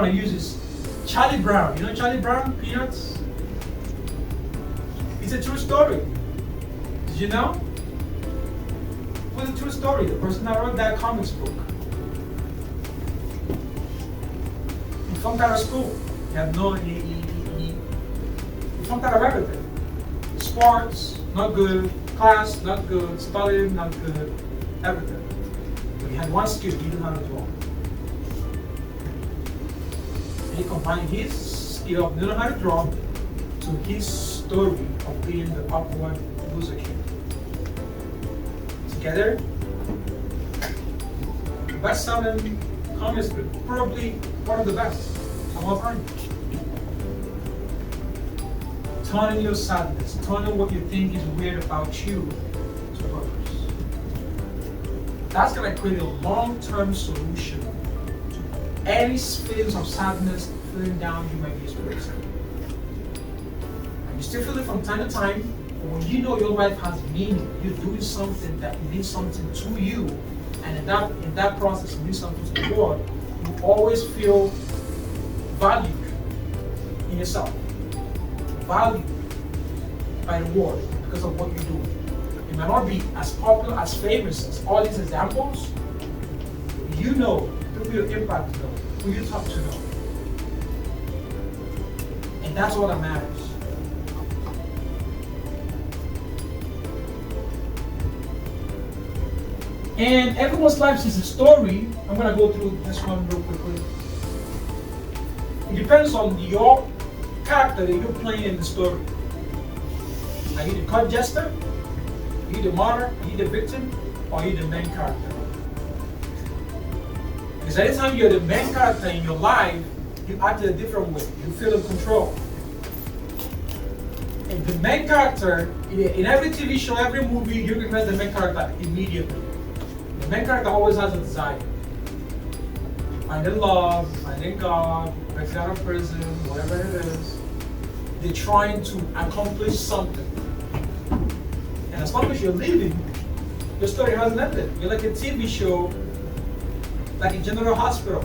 want to use is Charlie Brown. You know Charlie Brown, Peanuts? It's a true story. Did you know? It was a true story. The person that wrote that comics book. He flunked out of school. He had no, he flunked out of everything. Sports, not good. Class, not good. Studying, not good. Everything. But he had one skill, he knew how to draw. And he combined his skill of knowing how to draw to his story of being the upward loser kid. Together, best-selling comics book, probably one of the best of all time. Turning your sadness, turning what you think is weird about you to purpose. That's going to create a long-term solution to any feelings of sadness, feeling down you might be experiencing. And you still feel it from time to time, but when you know your life has meaning, you're doing something that means something to you, and in that process it means something to the world, you always feel valued in yourself. Valued by the world because of what you do. It might not be as popular, as famous as all these examples. You know, who your impact know, who you talk to know. And that's all that matters. And everyone's life is a story. I'm going to go through this one real quickly. It depends on your character that you're playing in the story. Are you the court jester? Are you the martyr? Are you the victim? Or are you the main character? Because anytime you're the main character in your life, you act in a different way. You feel in control. And the main character, in every TV show, every movie, you recognize the main character immediately. The main character always has a desire. Finding love, finding God, breaking out of prison, whatever it is. They're trying to accomplish something. And as long as you're living, your story hasn't ended. You're like a TV show, like a General Hospital.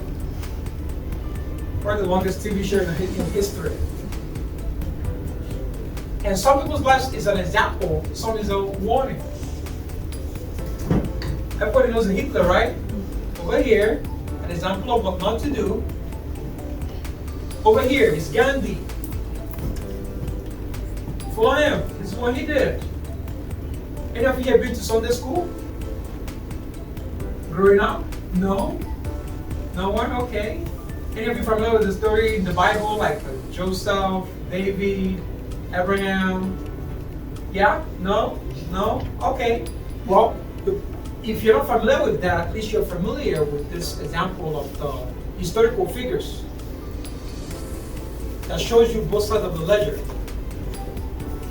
Probably the longest TV show in history. And some people's lives is an example, some is a warning. Everybody knows Hitler, right? Over here, an example of what not to do. Over here is Gandhi. Follow him. This is what he did. Any of you have been to Sunday school? Growing up? No? No one? Okay. Any of you familiar with the story in the Bible, like Joseph, David, Abraham? Yeah? No? No? Okay. Well, if you're not familiar with that, at least you're familiar with this example of the historical figures that shows you both sides of the ledger.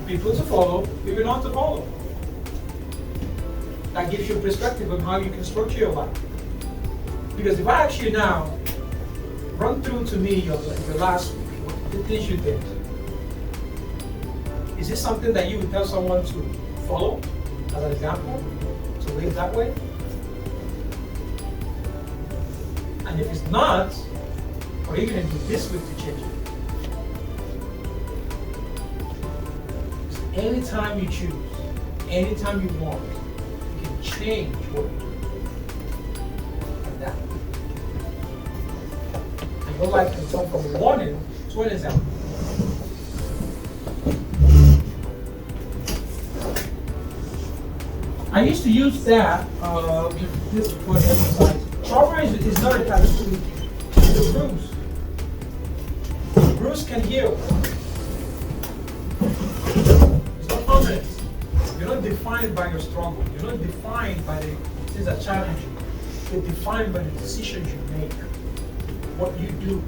People to follow, people not to follow. That gives you a perspective on how you can structure your life. Because if I ask you now, run through to me your last week, the things you did. Is this something that you would tell someone to follow as an example, to live that way? And if it's not, what are you going to do this week to change it? Anytime you choose, anytime you want, you can change what you do. Like that. And your life can turn from a warning to an example. I used to use that with this for exercise. Trauma is not a tattoo, it's a bruise. A bruise can heal. Permanent. You're not defined by your struggle. You're not defined by the things that challenge you. You're defined by the decisions you make, what you do.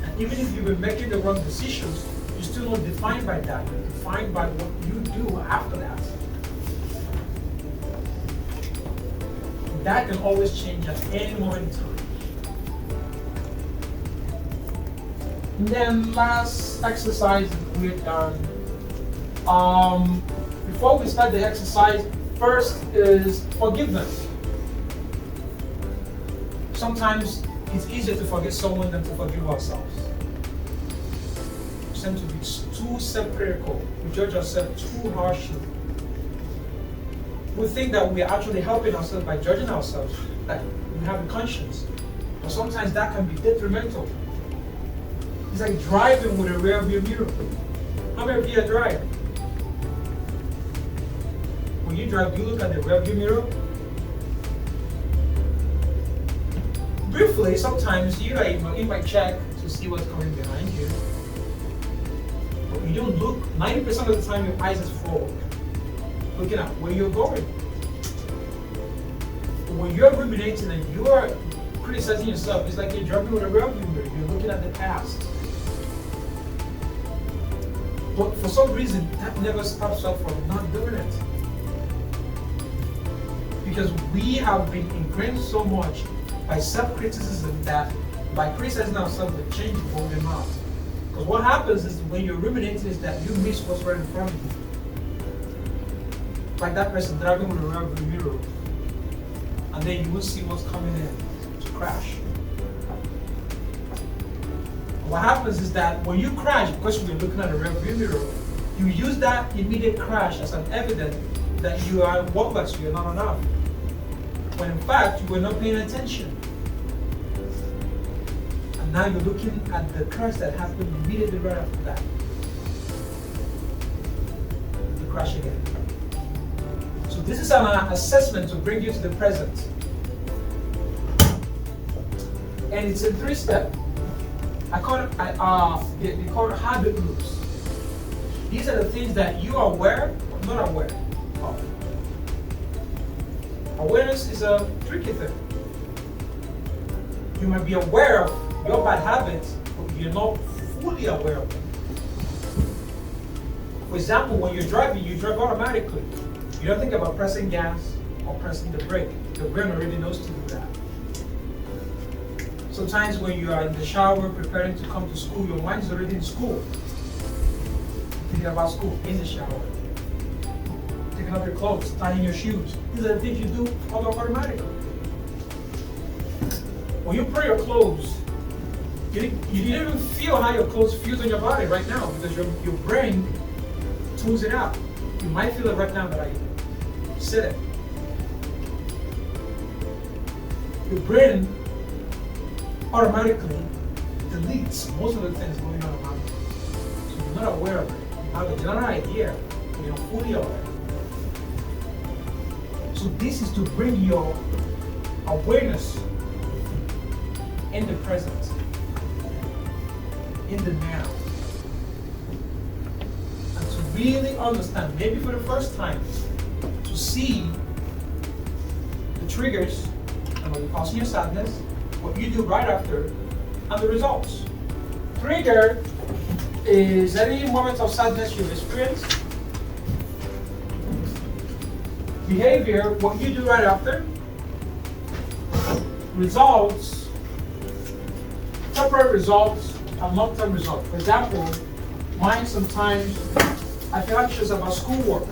And even if you've been making the wrong decisions, you're still not defined by that. You're defined by what you do after that. That can always change at any moment in time. And then last exercise we're done. Before we start the exercise, first is forgiveness. Sometimes It's easier to forgive someone than to forgive ourselves. We tend to be too self-critical. We judge ourselves too harshly. We think that we are actually helping ourselves by judging ourselves, that we have a conscience. But sometimes that can be detrimental. It's like driving with a rear view mirror. How many of you drive? When you drive, do you look at the rear view mirror? Briefly, sometimes you might check to see what's coming behind you. But you don't look. 90% of the time, your eyes is forward, looking at where you're going. But when you're ruminating and you're criticizing yourself, it's like you're driving with a rearview mirror. You're looking at the past. But for some reason, that never stops us from not doing it. Because we have been ingrained so much by self-criticism that by criticizing ourselves, we change what we're not. Because what happens is when you're ruminating is that you miss what's right in front of you. Like that person driving with a rearview mirror, and then you will see what's coming in to crash. What happens is that when you crash, because you're looking at a rearview mirror, you use that immediate crash as an evidence that you are worthless, you're not enough. When in fact, you were not paying attention. And now you're looking at the crash that happened immediately right after that. You crash again. So this is an assessment to bring you to the present. And it's in 3 steps. I call it, they call it habit loops. These are the things that you are aware or not aware of. Awareness is a tricky thing. You might be aware of your bad habits, but you're not fully aware of them. For example, when you're driving, you drive automatically. You don't think about pressing gas or pressing the brake. Your brain already knows to do that. Sometimes when you are in the shower preparing to come to school, your mind is already in school. Thinking about school in the shower. Taking off your clothes, tying your shoes. These are the things you do automatically. When you put your clothes, you didn't even feel how your clothes feel on your body right now because your brain tunes it out. You might feel it right now that I said it. Your brain automatically deletes most of the things going on around you. So you're not aware of it. You have a general idea, but you're not fully aware. So this is to bring your awareness in the present, in the now. And to really understand, maybe for the first time, to see the triggers and what causes your sadness, what you do right after, and the results. Trigger is any moment of sadness you've experienced. Behavior, what you do right after. Results, temporary results and long-term results. For example, mine sometimes I feel anxious about schoolwork.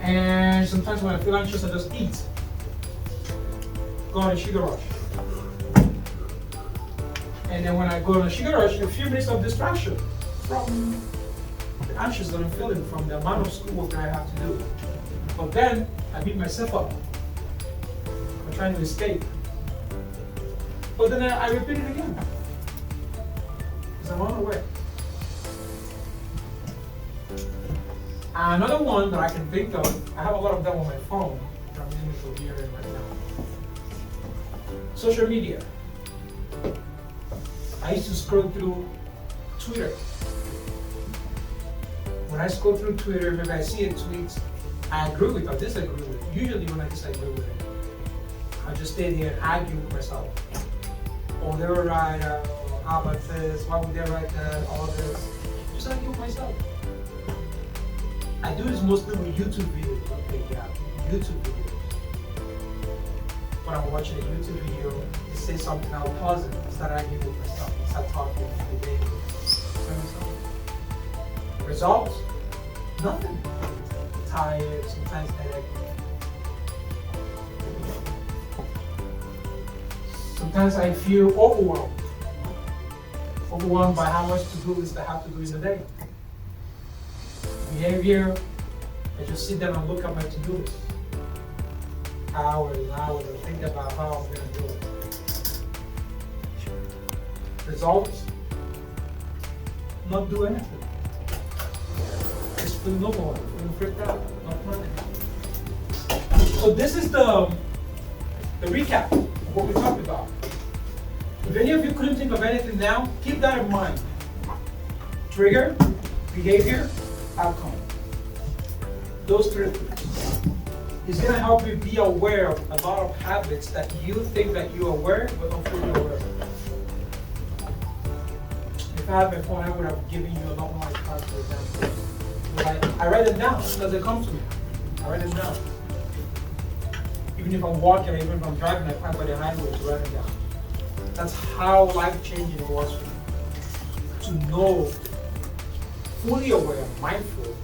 And sometimes when I feel anxious, I just eat. Go on a sugar rush. And then when I go on a sugar rush, a few minutes of distraction from the anxious that I'm feeling from the amount of schoolwork that I have to do. But then I beat myself up. I'm trying to escape. But then I repeat it again. Because I'm unaware. Another one that I can think of, I have a lot of them on my phone. I'm using it for here right now. Social media. I used to scroll through Twitter. When I scroll through Twitter, maybe I see a tweet, I agree with or disagree with it. Usually when I disagree with it, I just stay there and argue with myself. Oh, they were right, how about this, why would they write that, all this. Just argue with myself. I do this mostly with YouTube videos. Okay, yeah, YouTube videos. When I'm watching a YouTube video, it says something, I'll pause it, start arguing with myself, start talking, debating. Results? Nothing. Tired, sometimes headache. So Sometimes I feel overwhelmed. Overwhelmed by how much to-do list I have to do in a day. Behavior, I just sit down and look at my to-do list. Hours and hours and think about how I'm going to do it. Results, not do anything. Just feel normal, feel freaked out, not planning. So this is the recap of what we talked about. If any of you couldn't think of anything now, keep that in mind. Trigger, behavior, outcome. Those three things. It's going to help you be aware of a lot of habits that you think that you're aware, but don't fully aware of. If I had my phone, I would have given you a lot more cards, for example. But I write it down because it comes to me. I write it down. Even if I'm walking, even if I'm driving, I find by the highway to write it down. That's how life-changing it was for me. To know, fully aware, mindful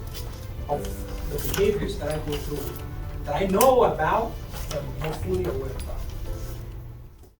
of the behaviors that I go through, that I know about, but I'm more fully aware about.